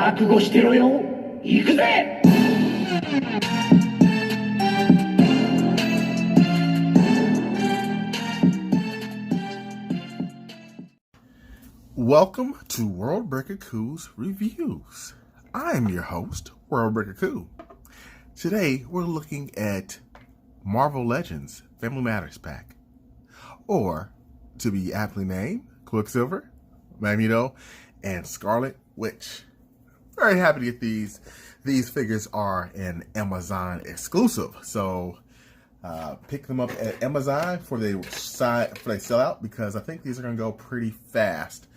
覚悟してろよ。行くぜ。Welcome to World Breaker Coo's Reviews. I am your host, World Breaker Coo. Today, we're looking at Marvel Legends Family Matters Pack, or to be aptly named, Quicksilver, Magneto, and Scarlet Witch. Very happy to get these. These figures are an Amazon exclusive, so pick them up at Amazon before they sell out, because I think these are going to go pretty fast.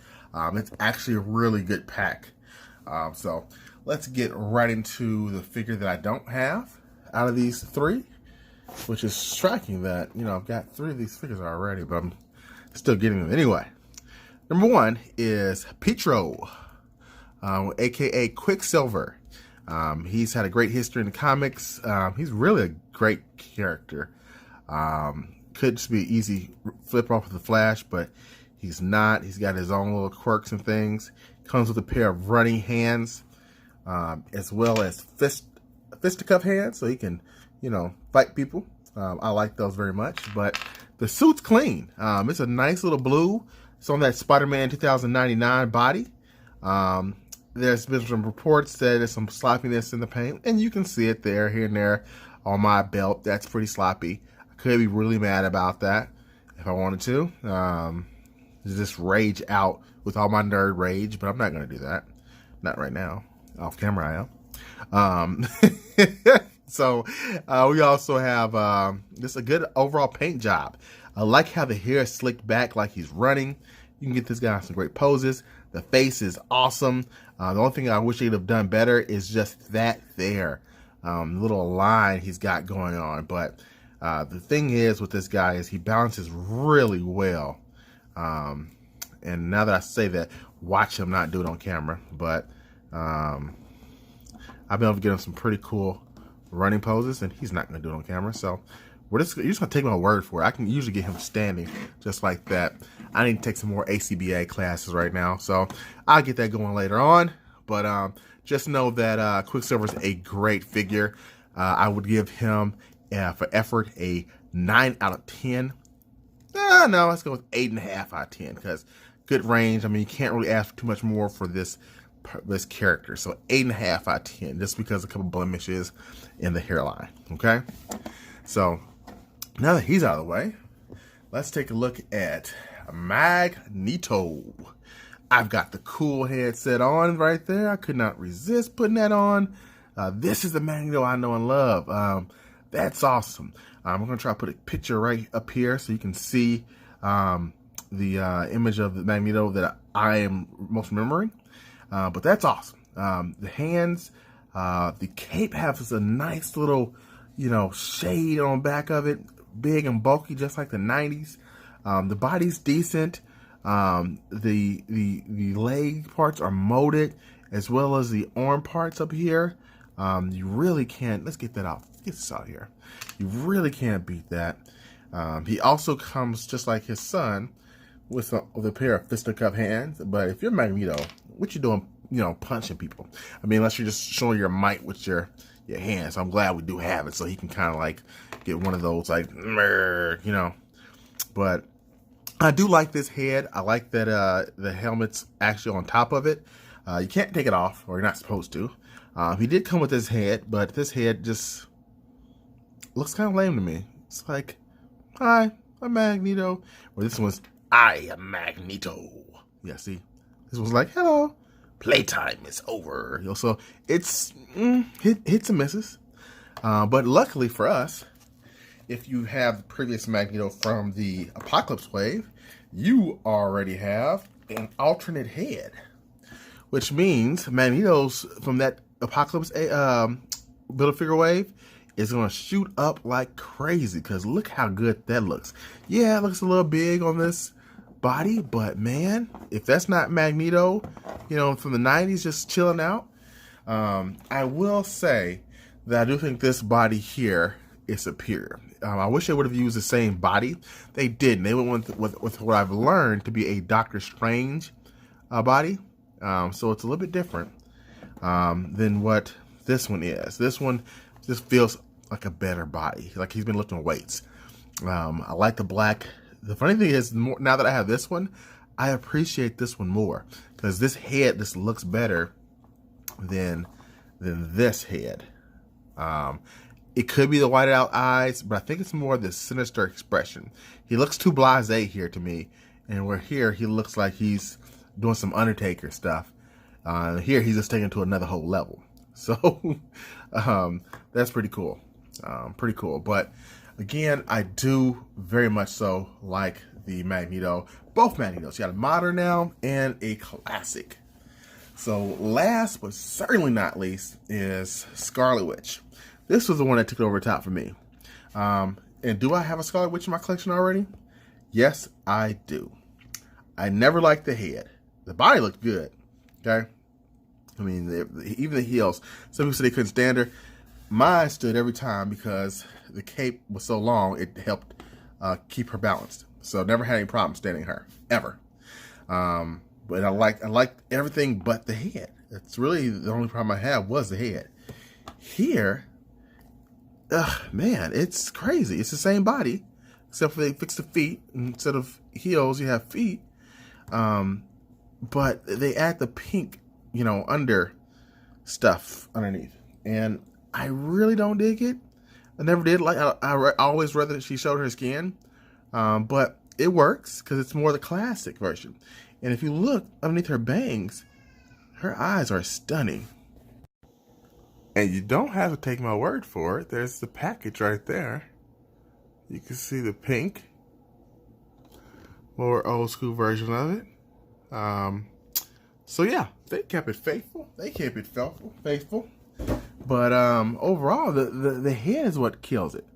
It's actually a really good pack. So let's get right into the figure that I don't have out of these three, which is striking that, I've got three of these figures already, but I'm still getting them anyway. Number one is Pietro, aka Quicksilver. He's had a great history in the comics. He's really a great character. Could just be an easy flip off of the Flash, but he's not. He's got his own little quirks and things. Comes with a pair of running hands, as well as fisticuff hands, so he can, fight people. I like those very much. But the suit's clean. It's a nice little blue. It's on that Spider-Man 2099 body. There's been some reports that there's some sloppiness in the paint, and you can see it there, here and there on my belt. That's pretty sloppy. I could be really mad about that if I wanted to. Just rage out with all my nerd rage, but I'm not going to do that. Not right now. Off camera, I am. So we also have just a good overall paint job. I like how the hair is slicked back like he's running. You can get this guy some great poses. The face is awesome. The only thing I wish he'd have done better is just that there. Little line he's got going on. But the thing is with this guy is he balances really well. And now that I say that, watch him not do it on camera. But I've been able to get him some pretty cool running poses, and he's not going to do it on camera. So you're just going to take my word for it. I can usually get him standing just like that. I need to take some more ACBA classes right now, so I'll get that going later on. But just know that Quicksilver is a great figure. I would give him, for effort, a 9 out of 10. No, let's go with 8.5 out of 10, because good range. I mean, you can't really ask for too much more for this character. So 8.5 out of 10, just because a couple blemishes in the hairline. Okay, so now that he's out of the way, let's take a look at Magneto. I've got the cool headset on right there. I could not resist putting that on. This is the Magneto I know and love. That's awesome. I'm going to try to put a picture right up here so you can see the image of the Magneto that I am most remembering. But that's awesome. The hands, the cape has a nice little, shade on the back of it. Big and bulky, just like the 90s. The body's decent. The leg parts are molded, as well as the arm parts up here. You really can't. Let's get that out. Get this out here. You really can't beat that. He also comes just like his son with a pair of fisticuff hands. But if you're Magneto, what you doing? Punching people. I mean, unless you're just showing your might with your hands. So I'm glad we do have it, so he can kind of like get one of those like, But I do like this head. I like that the helmet's actually on top of it. You can't take it off, or you're not supposed to. He did come with this head, but this head just looks kind of lame to me. It's like, hi, I'm Magneto. Well, this one's, I am Magneto. Yeah, see? This one's like, hello, playtime is over. So it's hits and misses. But luckily for us, if you have the previous Magneto from the Apocalypse Wave, you already have an alternate head, which means Magneto's from that Apocalypse Build-A-Figure Wave is going to shoot up like crazy, because look how good that looks. Yeah, it looks a little big on this body, but man, if that's not Magneto, from the 90s just chilling out, I will say that I do think this body here is superior. I wish they would have used the same body. They didn't. They went with what I've learned to be a Doctor Strange body. So it's a little bit different. than what this one is. This one just feels like a better body, like he's been lifting weights. I like the black. The funny thing is, now that I have this one, I appreciate this one more because this head just looks better than this head. It could be the whited out eyes, but I think it's more the sinister expression. He looks too blasé here to me, and where here he looks like he's doing some Undertaker stuff. Here he's just taking it to another whole level. So that's pretty cool. Pretty cool. But again, I do very much so like the Magneto. Both Magnetos. You got a modern now and a classic. So last but certainly not least is Scarlet Witch. This was the one that took it over the top for me. And do I have a Scarlet Witch in my collection already? Yes, I do. I never liked the head. The body looked good. Okay? I mean, even the heels. Some people said they couldn't stand her. Mine stood every time because the cape was so long, it helped keep her balanced. So never had any problem standing her, ever. But I liked everything but the head. It's really the only problem I had was the head. Here, man, it's crazy. It's the same body, except for they fixed the feet. Instead of heels, you have feet. But they add the pink, under stuff underneath. And I really don't dig it. I never did. I always rather that she showed her skin. But it works because it's more the classic version. And if you look underneath her bangs, her eyes are stunning. And you don't have to take my word for it. There's the package right there. You can see the pink, more old school version of it. So yeah, they kept it faithful. They kept it faithful. But overall, the head is what kills it.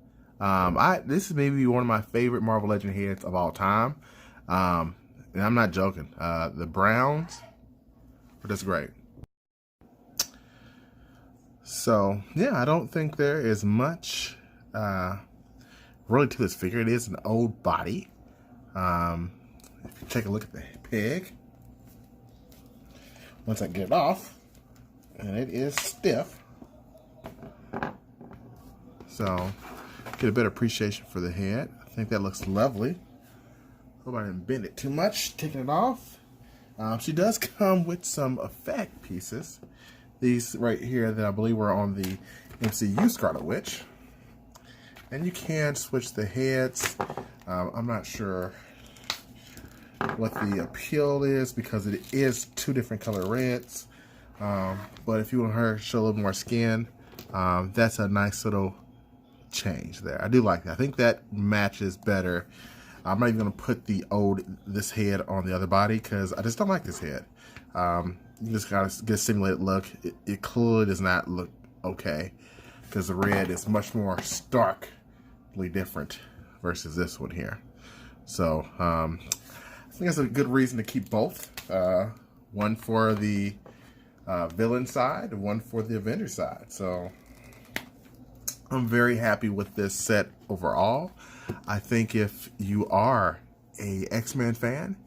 This is maybe one of my favorite Marvel Legend heads of all time. And I'm not joking. The browns are just great. So yeah, I don't think there is much really to this figure. It is an old body. If you take a look at the pig, once I get it off, and it is stiff. So get a better appreciation for the head. I think that looks lovely. Hope I didn't bend it too much. Taking it off. She does come with some effect pieces. These right here that I believe were on the MCU Scarlet Witch. And you can switch the heads. I'm not sure what the appeal is because it is two different color reds. But if you want her to show a little more skin, that's a nice little change there. I do like that. I think that matches better. I'm not even going to put this head on the other body because I just don't like this head. You just got to get a simulated look. It clearly does not look okay because the red is much more starkly different versus this one here. So I think that's a good reason to keep both. One for the villain side and one for the Avenger side. So I'm very happy with this set overall. I think if you are a X-Men fan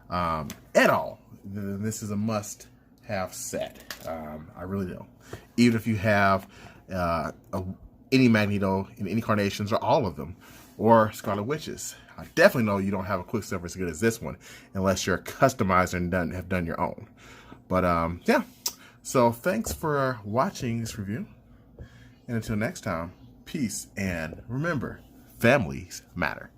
at all, then this is a must-have set. I really do. Even if you have any Magneto in any carnations or all of them, or Scarlet Witches. I definitely know you don't have a Quicksilver as good as this one, unless you're a customizer and have done your own. But yeah, so thanks for watching this review. And until next time, peace, and remember, families matter.